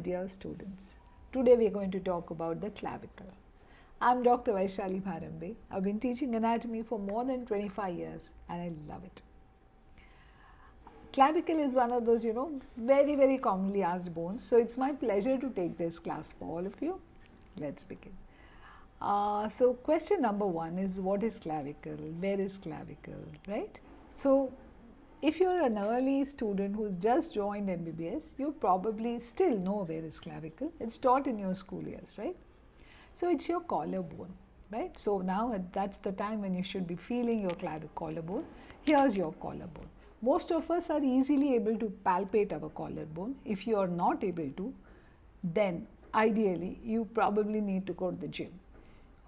dear students. Today we are going to talk about the clavicle. I am Dr. Vaishali Bharambe. I have been teaching anatomy for more than 25 years and I love it. Clavicle is one of those, very commonly asked bones. So it's my pleasure to take this class for all of you. Let's begin. So question number 1 is, what is clavicle? Where is clavicle? Right? So if you're an early student who's just joined MBBS, you probably still know where is clavicle. It's taught in your school years, right? So it's your collarbone, right? So now that's the time when you should be feeling your collarbone. Here's your collarbone. Most of us are easily able to palpate our collarbone. If you are not able to, then ideally you probably need to go to the gym,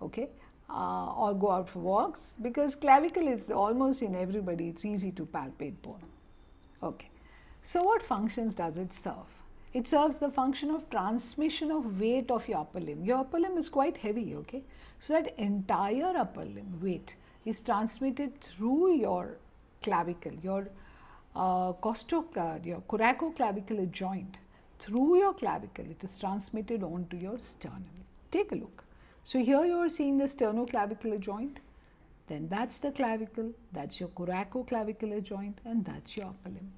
okay? Or go out for walks, because clavicle is almost in everybody, it's easy to palpate bone. Okay. So what functions does it serve? It serves the function of transmission of weight of your upper limb. Your upper limb is quite heavy, okay? So that entire upper limb weight is transmitted through your clavicle, your your coracoclavicular joint. Through your clavicle, it is transmitted onto your sternum. Take a look. So here you are seeing the sternoclavicular joint, then that's the clavicle, that's your coracoclavicular joint, and that's your upper limb.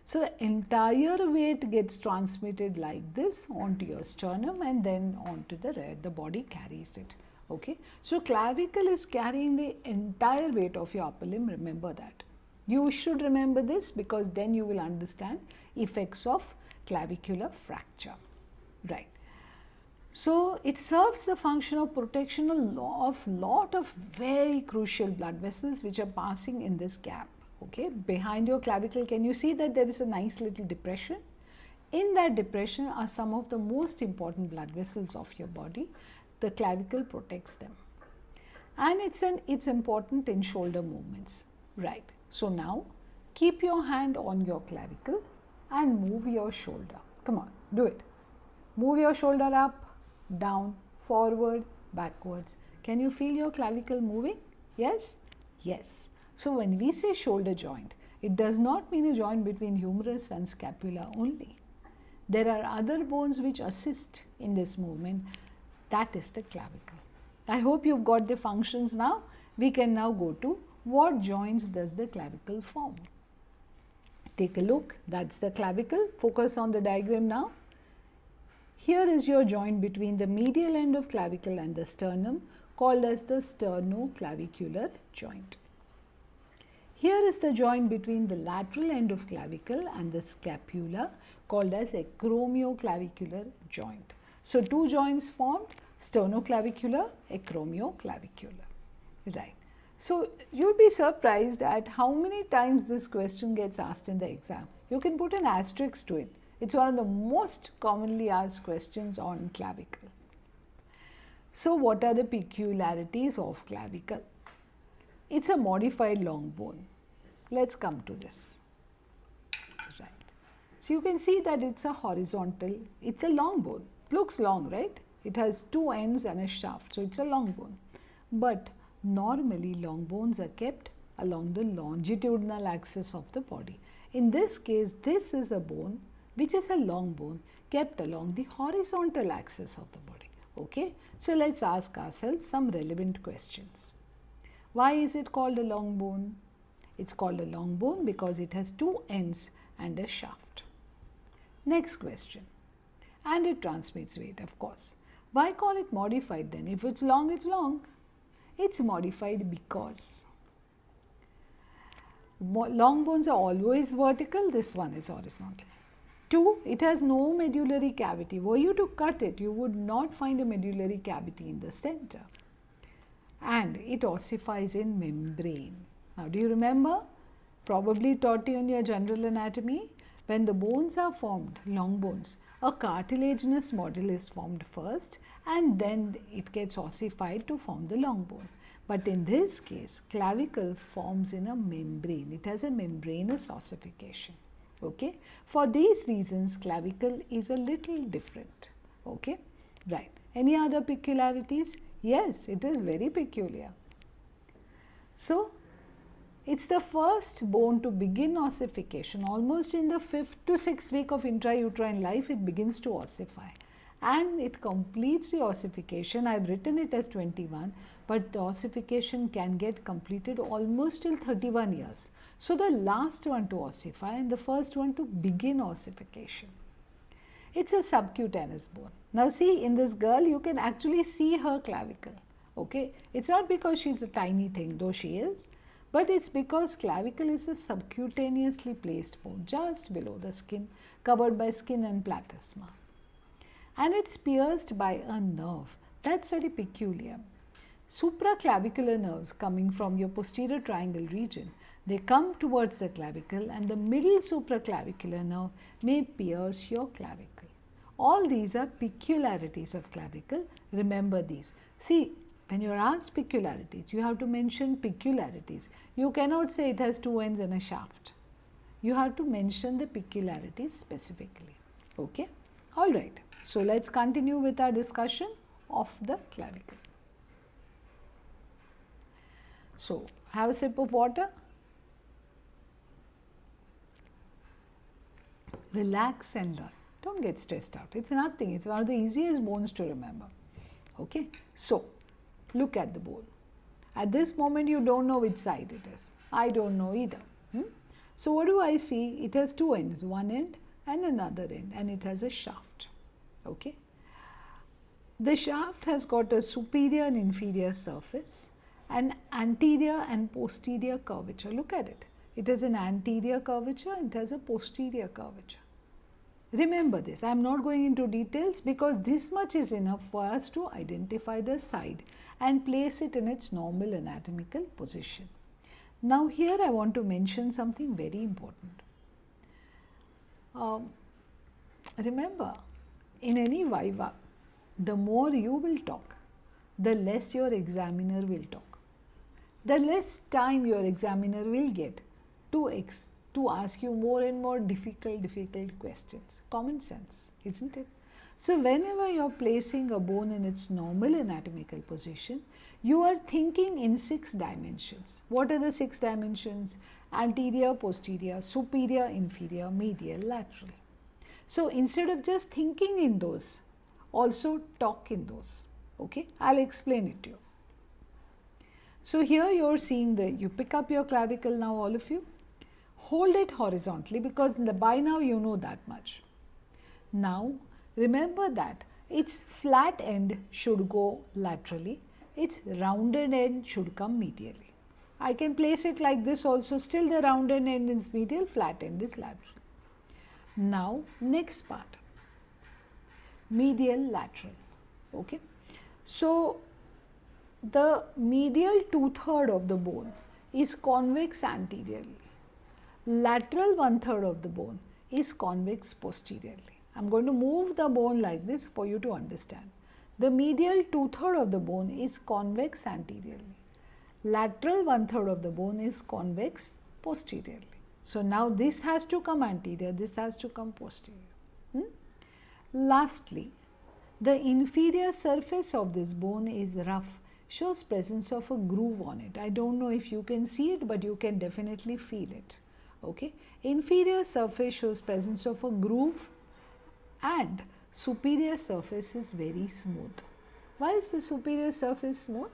So the entire weight gets transmitted like this onto your sternum and then onto the body carries it. Okay. So clavicle is carrying the entire weight of your upper limb, remember that. You should remember this because then you will understand effects of clavicular fracture. Right. So it serves the function of protection of lot of very crucial blood vessels which are passing in this gap. Okay, behind your clavicle, can you see that there is a nice little depression? In that depression are some of the most important blood vessels of your body. The clavicle protects them, and it's important in shoulder movements. Right. So now keep your hand on your clavicle and move your shoulder. Come on, do it. Move your shoulder up, down, forward, backwards. Can you feel your clavicle moving? Yes? Yes. So when we say shoulder joint, it does not mean a joint between humerus and scapula only. There are other bones which assist in this movement. That is the clavicle. I hope you've got the functions now. We can now go to what joints does the clavicle form. Take a look. That's the clavicle. Focus on the diagram now. Here is your joint between the medial end of clavicle and the sternum, called as the sternoclavicular joint. Here is the joint between the lateral end of clavicle and the scapula, called as acromioclavicular joint. So two joints formed, sternoclavicular, acromioclavicular. Right. So you'll be surprised at how many times this question gets asked in the exam. You can put an asterisk to it. It's one of the most commonly asked questions on clavicle. So what are the peculiarities of clavicle? It's a modified long bone. Let's come to this. Right. So you can see that it's a horizontal, it's a long bone. Looks long, right? It has two ends and a shaft, so it's a long bone. But normally long bones are kept along the longitudinal axis of the body. In this case, this is a bone which is a long bone kept along the horizontal axis of the body. Okay. So let's ask ourselves some relevant questions. Why is it called a long bone? It's called a long bone because it has two ends and a shaft. Next question. And it transmits weight, of course. Why call it modified then? If it's long, it's long. It's modified because long bones are always vertical, this one is horizontal. 2, it has no medullary cavity. Were you to cut it, you would not find a medullary cavity in the center. And it ossifies in membrane. Now, do you remember? Probably taught you in your general anatomy. When the bones are formed, long bones, a cartilaginous module is formed first and then it gets ossified to form the long bone. But in this case, clavicle forms in a membrane. It has a membranous ossification. Okay. For these reasons, clavicle is a little different. Okay. Right. Any other peculiarities? Yes, it is very peculiar. So, It's the first bone to begin ossification. Almost in the 5th to 6th week of intrauterine life, it begins to ossify. And it completes the ossification. I've written it as 21, but the ossification can get completed almost till 31 years. So the last one to ossify and the first one to begin ossification. It's a subcutaneous bone. Now see, in this girl, you can actually see her clavicle. Okay, it's not because she's a tiny thing, though she is, but it's because clavicle is a subcutaneously placed bone just below the skin, covered by skin and platysma. And it's pierced by a nerve. That's very peculiar. Supraclavicular nerves coming from your posterior triangle region, they come towards the clavicle, and the middle supraclavicular nerve may pierce your clavicle. All these are peculiarities of clavicle. Remember these. See, when you are asked peculiarities, you have to mention peculiarities. You cannot say it has two ends and a shaft. You have to mention the peculiarities specifically. Okay? All right. So, let's continue with our discussion of the clavicle. So, have a sip of water. Relax and learn. Don't get stressed out. It's nothing. It's one of the easiest bones to remember. Okay? So, look at the bone. At this moment, you don't know which side it is. I don't know either. So, what do I see? It has two ends, one end and another end, and it has a shaft. Okay? The shaft has got a superior and inferior surface, and anterior and posterior curvature. Look at it. It has an anterior curvature and it has a posterior curvature. Remember this. I am not going into details because this much is enough for us to identify the side and place it in its normal anatomical position. Now here I want to mention something very important. Remember, in any viva, the more you will talk, the less your examiner will talk. The less time your examiner will get to ask you more and more difficult questions. Common sense, isn't it? So, whenever you are placing a bone in its normal anatomical position, you are thinking in 6 dimensions. What are the 6 dimensions? Anterior, posterior, superior, inferior, medial, lateral. So, instead of just thinking in those, also talk in those. Okay, I'll explain it to you. So, here you are seeing you pick up your clavicle now, all of you. Hold it horizontally because by now you know that much. Now, remember that its flat end should go laterally, its rounded end should come medially. I can place it like this also, still the rounded end is medial, flat end is lateral. Now, next part, medial lateral. Okay. So, the medial 2/3 of the bone is convex anteriorly. Lateral 1/3 of the bone is convex posteriorly. I am going to move the bone like this for you to understand. The medial 2/3 of the bone is convex anteriorly. Lateral 1/3 of the bone is convex posteriorly. So, now this has to come anterior, this has to come posterior. Lastly, the inferior surface of this bone is rough, shows presence of a groove on it. I don't know if you can see it, but you can definitely feel it. Okay, inferior surface shows presence of a groove and superior surface is very smooth. Why is the superior surface smooth?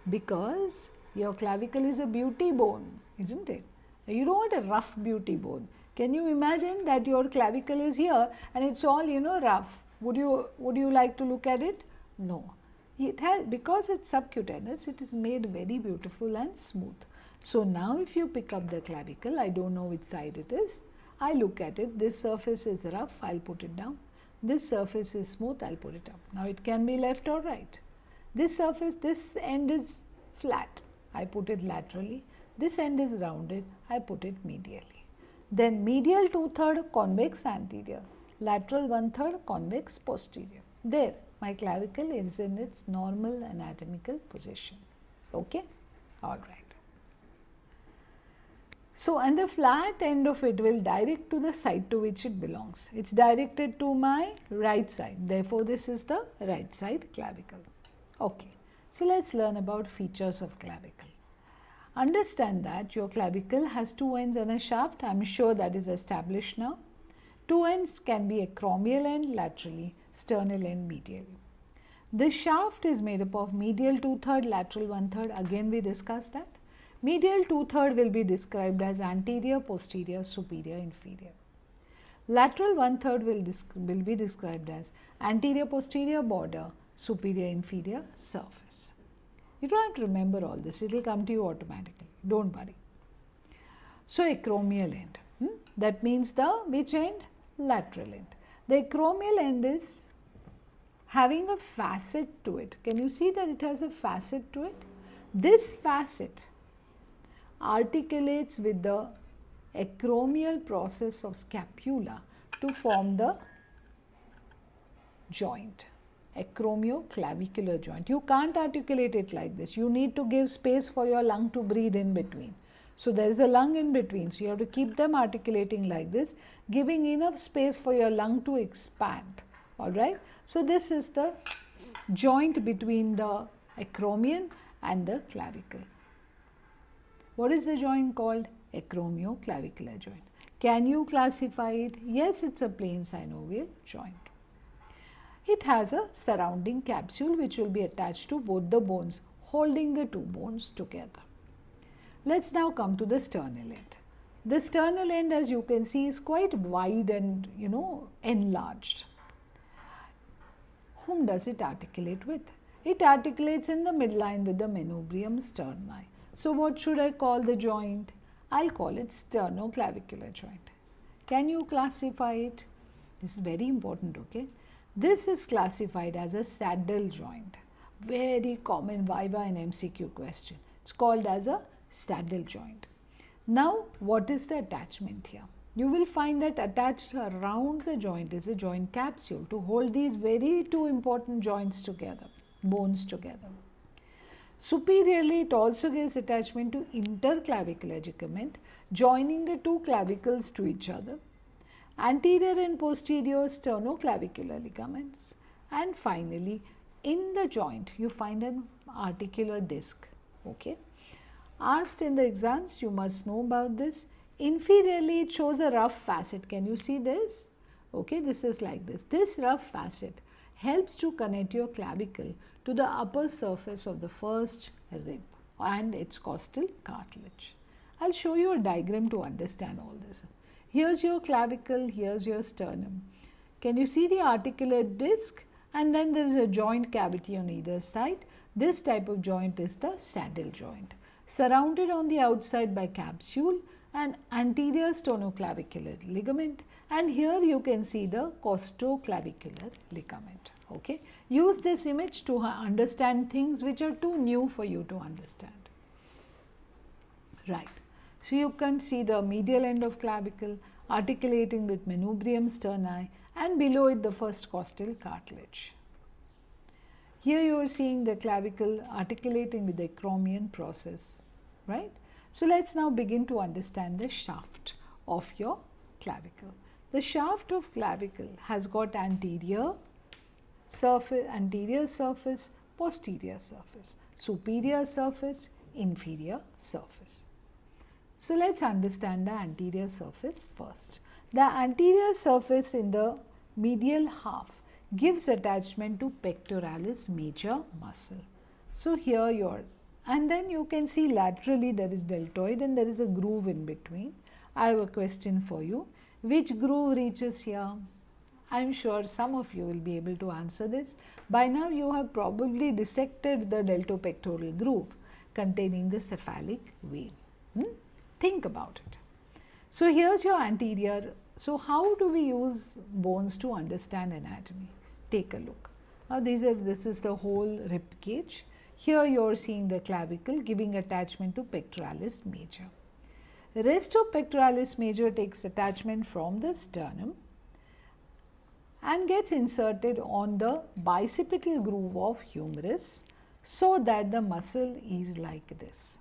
Because your clavicle is a beauty bone, isn't it? You don't want a rough beauty bone. Can you imagine that your clavicle is here and it's all, rough? Would you like to look at it? No. It has, because it's subcutaneous, it is made very beautiful and smooth. So, now if you pick up the clavicle, I don't know which side it is, I look at it, this surface is rough, I'll put it down. This surface is smooth, I'll put it up. Now, it can be left or right. This surface, this end is flat, I put it laterally. This end is rounded, I put it medially. Then medial 2/3 convex anterior, lateral 1/3 convex posterior. There, my clavicle is in its normal anatomical position. Okay? All right. So, and the flat end of it will direct to the side to which it belongs. It's directed to my right side. Therefore, this is the right side clavicle. Okay. So, let's learn about features of clavicle. Understand that your clavicle has two ends and a shaft. I am sure that is established now. Two ends can be acromial end laterally, sternal end medially. The shaft is made up of medial 2/3, lateral 1/3. Again we discussed that. Medial 2/3 will be described as anterior, posterior, superior, inferior. Lateral 1/3 will be described as anterior, posterior, border, superior, inferior, surface. You don't have to remember all this. It will come to you automatically. Don't worry. So, acromial end. That means the which end? Lateral end. The acromial end is having a facet to it. Can you see that it has a facet to it? This facet articulates with the acromial process of scapula to form the joint, acromioclavicular joint. You can't articulate it like this. You need to give space for your lung to breathe in between. So, there is a lung in between. So, you have to keep them articulating like this, giving enough space for your lung to expand. Alright. So, this is the joint between the acromion and the clavicle. What is the joint called? Acromioclavicular joint. Can you classify it? Yes, it's a plain synovial joint. It has a surrounding capsule which will be attached to both the bones, holding the two bones together. Let's now come to the sternal end. The sternal end, as you can see, is quite wide and enlarged. Whom does it articulate with? It articulates in the midline with the manubrium sterni. So, what should I call the joint? I'll call it sternoclavicular joint. Can you classify it? This is very important, okay? This is classified as a saddle joint. Very common Viva and MCQ question. It's called as a saddle joint. Now, what is the attachment here? You will find that attached around the joint is a joint capsule to hold these very two important joints together, bones together. Superiorly, it also gives attachment to interclavicular ligament, joining the two clavicles to each other. Anterior and posterior sternoclavicular ligaments, and finally in the joint you find an articular disc. Okay, asked in the exams, you must know about this. Inferiorly, it shows a rough facet. Can you see this? Okay, this is like this. This rough facet helps to connect your clavicle to the upper surface of the first rib and its costal cartilage. I'll show you a diagram to understand all this. Here's your clavicle, here's your sternum. Can you see the articular disc? And then there is a joint cavity on either side. This type of joint is the saddle joint, surrounded on the outside by capsule and anterior sternoclavicular ligament, and here you can see the costoclavicular ligament. Okay, use this image to understand things which are too new for you to understand. Right. So, you can see the medial end of clavicle articulating with manubrium sterni and below it the first costal cartilage. Here you are seeing the clavicle articulating with the acromion process, right. So, let us now begin to understand the shaft of your clavicle. The shaft of clavicle has got anterior surface, posterior surface, superior surface, inferior surface. So, let us understand the anterior surface first. The anterior surface in the medial half gives attachment to pectoralis major muscle. So, here and then you can see laterally there is deltoid and there is a groove in between. I have a question for you. Which groove reaches here? I am sure some of you will be able to answer this. By now you have probably dissected the deltopectoral groove containing the cephalic vein. Think about it. So, here's your anterior. So, how do we use bones to understand anatomy? Take a look. Now, this is the whole rib cage. Here you are seeing the clavicle giving attachment to pectoralis major. The rest of pectoralis major takes attachment from the sternum and gets inserted on the bicipital groove of humerus so that the muscle is like this.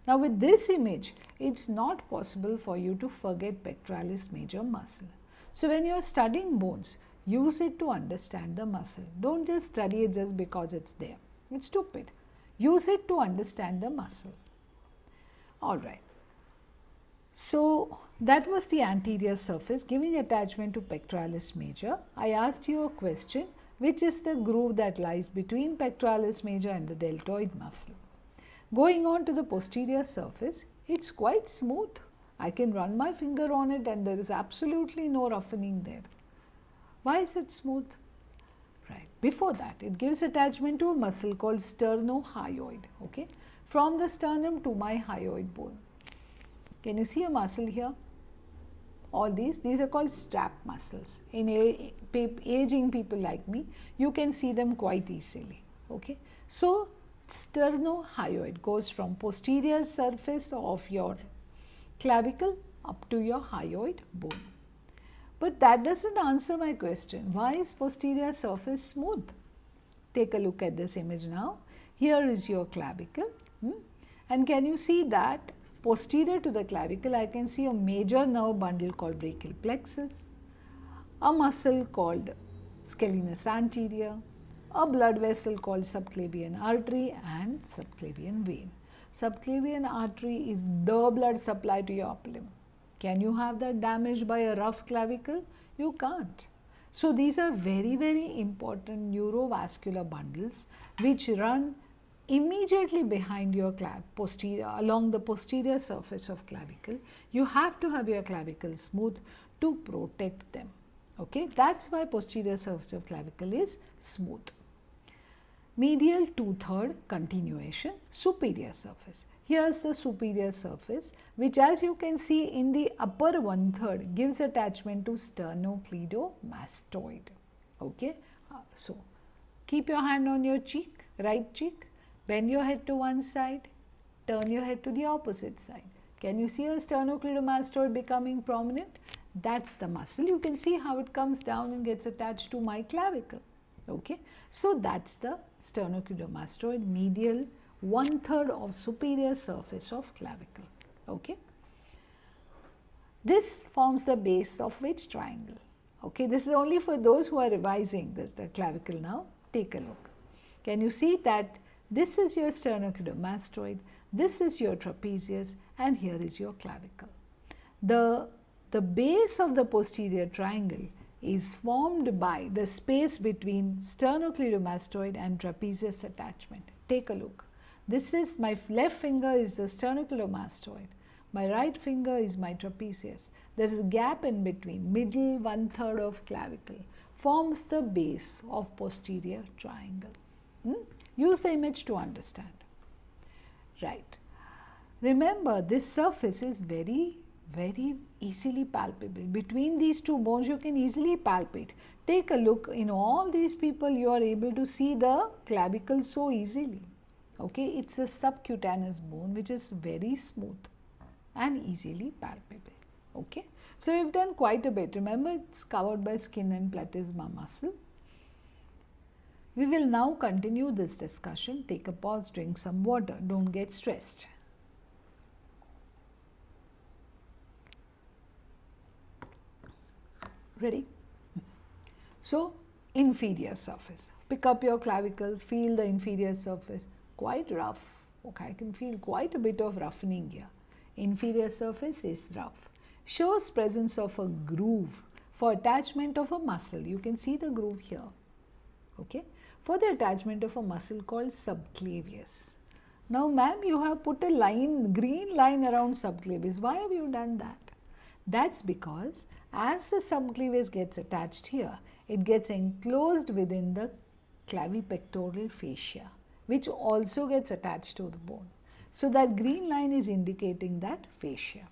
Now, with this image, it's not possible for you to forget pectoralis major muscle. So, when you are studying bones, use it to understand the muscle. Don't just study it just because it's there. It's stupid. Use it to understand the muscle. Alright. So, that was the anterior surface giving attachment to pectoralis major. I asked you a question, which is the groove that lies between pectoralis major and the deltoid muscle. Going on to the posterior surface, it's quite smooth. I can run my finger on it and there is absolutely no roughening there. Why is it smooth? Right. Before that, it gives attachment to a muscle called sternohyoid, okay, from the sternum to my hyoid bone. Can you see a muscle here? All these are called strap muscles. In aging people like me, you can see them quite easily, okay. So, sternohyoid goes from posterior surface of your clavicle up to your hyoid bone. But that doesn't answer my question. Why is posterior surface smooth? Take a look at this image now. Here is your clavicle. And can you see that posterior to the clavicle, I can see a major nerve bundle called brachial plexus, a muscle called scalenus anterior, a blood vessel called subclavian artery and subclavian vein. Subclavian artery is the blood supply to your upper limb. Can you have that damaged by a rough clavicle? You can't. So, these are very, very important neurovascular bundles which run immediately behind your along the posterior surface of clavicle. You have to have your clavicle smooth to protect them. Okay, that's why posterior surface of clavicle is smooth. Medial 2/3 continuation, superior surface. Here's the superior surface, which as you can see in the upper 1/3 gives attachment to sternocleidomastoid. Okay, so keep your hand on your cheek, right cheek, bend your head to one side, turn your head to the opposite side. Can you see a sternocleidomastoid becoming prominent? That's the muscle. You can see how it comes down and gets attached to my clavicle. Okay, so that's the sternocleidomastoid, medial 1/3 of superior surface of clavicle. Okay, this forms the base of which triangle? Okay, this is only for those who are revising this, the clavicle now. Take a look. Can you see that this is your sternocleidomastoid, this is your trapezius, and here is your clavicle. The base of the posterior triangle is formed by the space between sternocleidomastoid and trapezius attachment. Take a look. This is my left finger is the sternocleidomastoid. My right finger is my trapezius. There is a gap in between. Middle 1/3 of clavicle forms the base of posterior triangle. Use the image to understand. Right. Remember, this surface is very, very easily palpable. Between these two bones, you can easily palpate. Take a look. In all these people, you are able to see the clavicle so easily. Okay, it's a subcutaneous bone which is very smooth and easily palpable. Okay, so we've done quite a bit. Remember, it's covered by skin and platysma muscle. We will now continue this discussion. Take a pause, drink some water. Don't get stressed. Ready? So, inferior surface. Pick up your clavicle, feel the inferior surface. Quite rough. Okay, I can feel quite a bit of roughening here. Inferior surface is rough. Shows presence of a groove for attachment of a muscle. You can see the groove here. Okay, for the attachment of a muscle called subclavius. Now, ma'am, you have put a line, green line around subclavius. Why have you done that? That's because as the subclavius gets attached here, it gets enclosed within the clavipectoral fascia, which also gets attached to the bone. So, that green line is indicating that fascia.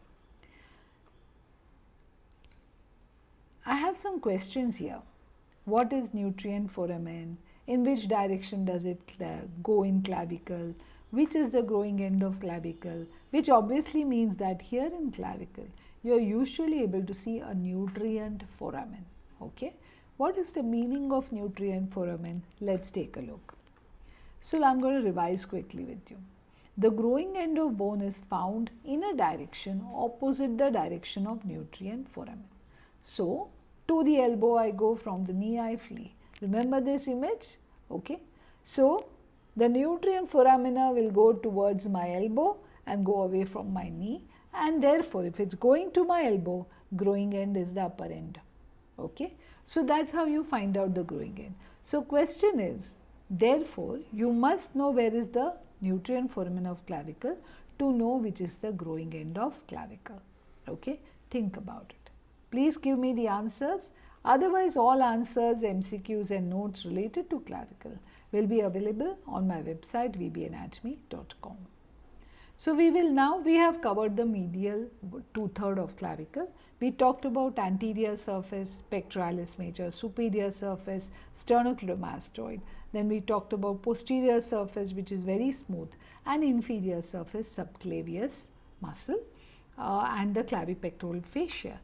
I have some questions here. What is nutrient foramen? In which direction does it go in clavicle? Which is the growing end of clavicle? Which obviously means that here in clavicle, you are usually able to see a nutrient foramen. Okay, what is the meaning of nutrient foramen? Let's take a look. So, I am going to revise quickly with you. The growing end of bone is found in a direction opposite the direction of nutrient foramen. So, to the elbow I go, from the knee I flee. Remember this image? Okay. So, the nutrient foramina will go towards my elbow and go away from my knee, and therefore if it's going to my elbow, growing end is the upper end. Okay, so that's how you find out the growing end. So question is, therefore you must know where is the nutrient foramen of clavicle to know which is the growing end of clavicle. Okay, think about it. Please give me the answers. Otherwise, all answers, MCQs and notes related to clavicle will be available on my website vbanatomy.com. So we have covered the medial 2/3 of clavicle. We talked about anterior surface, pectoralis major, superior surface, sternocleidomastoid. Then we talked about posterior surface, which is very smooth, and inferior surface, subclavius muscle, and the clavipectoral fascia.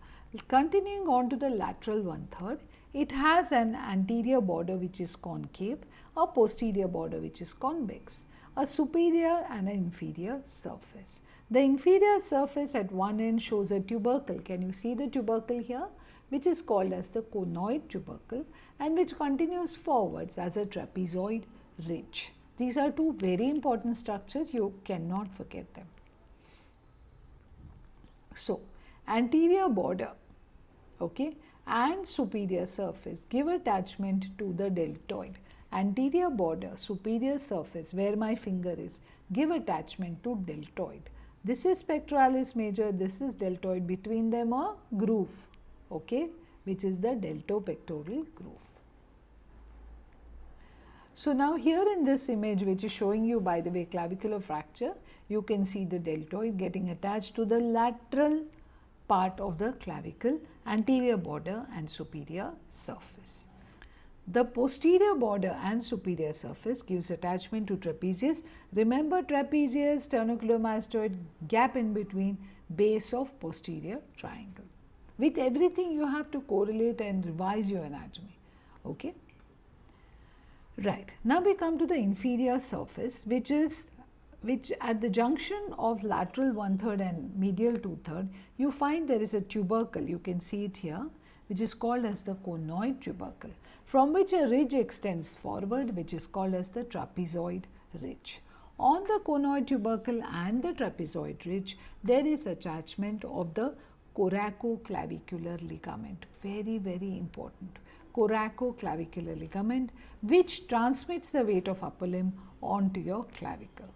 Continuing on to the lateral 1/3, it has an anterior border which is concave, a posterior border which is convex, a superior and an inferior surface. The inferior surface at one end shows a tubercle. Can you see the tubercle here? Which is called as the conoid tubercle and which continues forwards as a trapezoid ridge. These are two very important structures. You cannot forget them. So, anterior border, okay, and superior surface give attachment to the deltoid. Anterior border, superior surface, where my finger is, give attachment to deltoid. This is pectoralis major, this is deltoid, between them a groove, okay, which is the deltopectoral groove. So now here in this image, which is showing you, by the way, clavicular fracture, you can see the deltoid getting attached to the lateral part of the clavicle, anterior border and superior surface. The posterior border and superior surface gives attachment to trapezius. Remember trapezius, sternocleidomastoid, gap in between, base of posterior triangle. With everything you have to correlate and revise your anatomy. Okay. Right. Now we come to the inferior surface, which at the junction of lateral 1/3 and medial 2/3, you find there is a tubercle. You can see it here, which is called as the conoid tubercle, from which a ridge extends forward, which is called as the trapezoid ridge. On the conoid tubercle and the trapezoid ridge, there is attachment of the coracoclavicular ligament. Very, very important. Coracoclavicular ligament, which transmits the weight of upper limb onto your clavicle.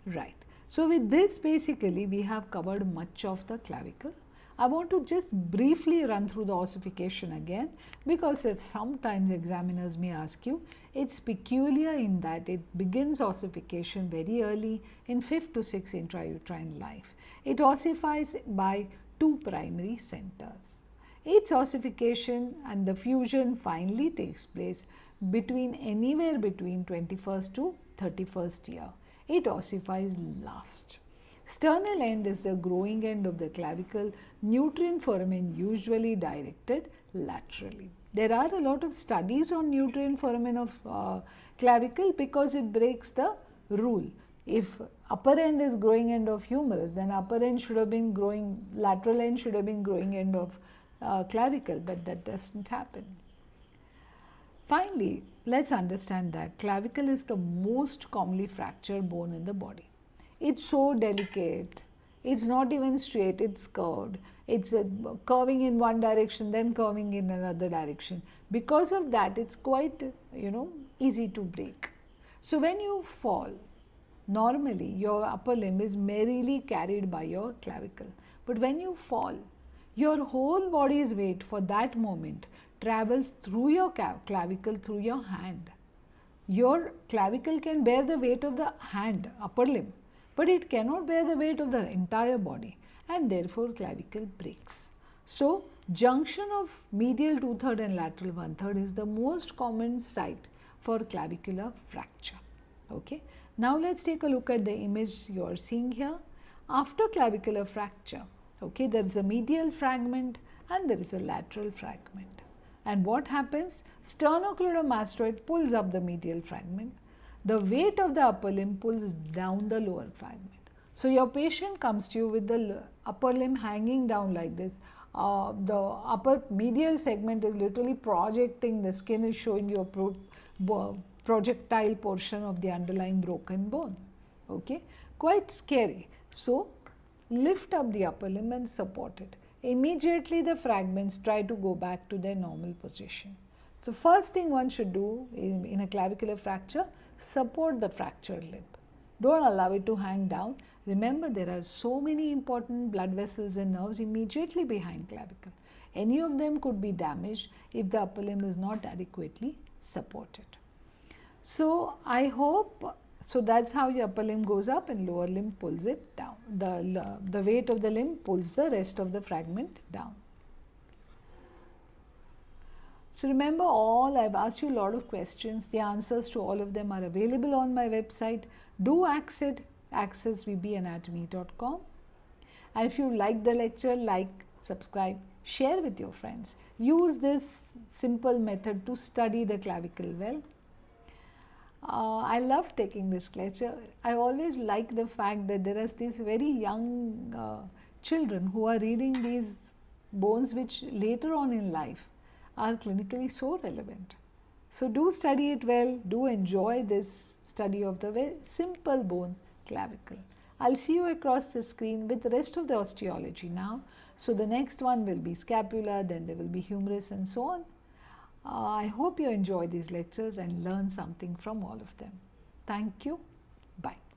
Right. So with this, basically we have covered much of the clavicle. I want to just briefly run through the ossification again, because sometimes examiners may ask you. It's peculiar in that it begins ossification very early in 5th to 6th intrauterine life. It ossifies by 2 primary centers. Its ossification and the fusion finally takes place anywhere between 21st to 31st year. It ossifies last. Sternal end is the growing end of the clavicle, nutrient foramen usually directed laterally. There are a lot of studies on nutrient foramen of clavicle because it breaks the rule. If upper end is growing end of humerus, then upper end should have been growing, lateral end should have been growing end of clavicle, but that doesn't happen. Finally, let's understand that clavicle is the most commonly fractured bone in the body. It's so delicate, it's not even straight, it's curved. It's curving in one direction, then curving in another direction. Because of that, it's quite, easy to break. So when you fall, normally your upper limb is merrily carried by your clavicle. But when you fall, your whole body's weight for that moment travels through your clavicle, through your hand. Your clavicle can bear the weight of the hand, upper limb, but it cannot bear the weight of the entire body, and therefore clavicle breaks. So, junction of medial 2/3 and lateral 1/3 is the most common site for clavicular fracture. Okay. Now let's take a look at the image you are seeing here. After clavicular fracture, okay, there is a medial fragment and there is a lateral fragment. And what happens? Sternocleidomastoid pulls up the medial fragment. The weight of the upper limb pulls down the lower fragment. So your patient comes to you with the upper limb hanging down like this. The upper medial segment is literally projecting, the skin is showing you a projectile portion of the underlying broken bone. Okay, quite scary. So lift up the upper limb and support it. Immediately the fragments try to go back to their normal position. So first thing one should do in a clavicular fracture, support the fractured limb. Don't allow it to hang down. Remember, there are so many important blood vessels and nerves immediately behind clavicle. Any of them could be damaged if the upper limb is not adequately supported. So I hope, so that's how your upper limb goes up and lower limb pulls it down. The weight of the limb pulls the rest of the fragment down. So remember, I've asked you a lot of questions. The answers to all of them are available on my website. Do access vbanatomy.com. And if you like the lecture, like, subscribe, share with your friends. Use this simple method to study the clavicle well. I love taking this lecture. I always like the fact that there are these very young children who are reading these bones which later on in life are clinically so relevant. So do study it well, do enjoy this study of the very simple bone clavicle. I'll see you across the screen with the rest of the osteology now. So the next one will be scapula, then there will be humerus and so on. I hope you enjoy these lectures and learn something from all of them. Thank you. Bye.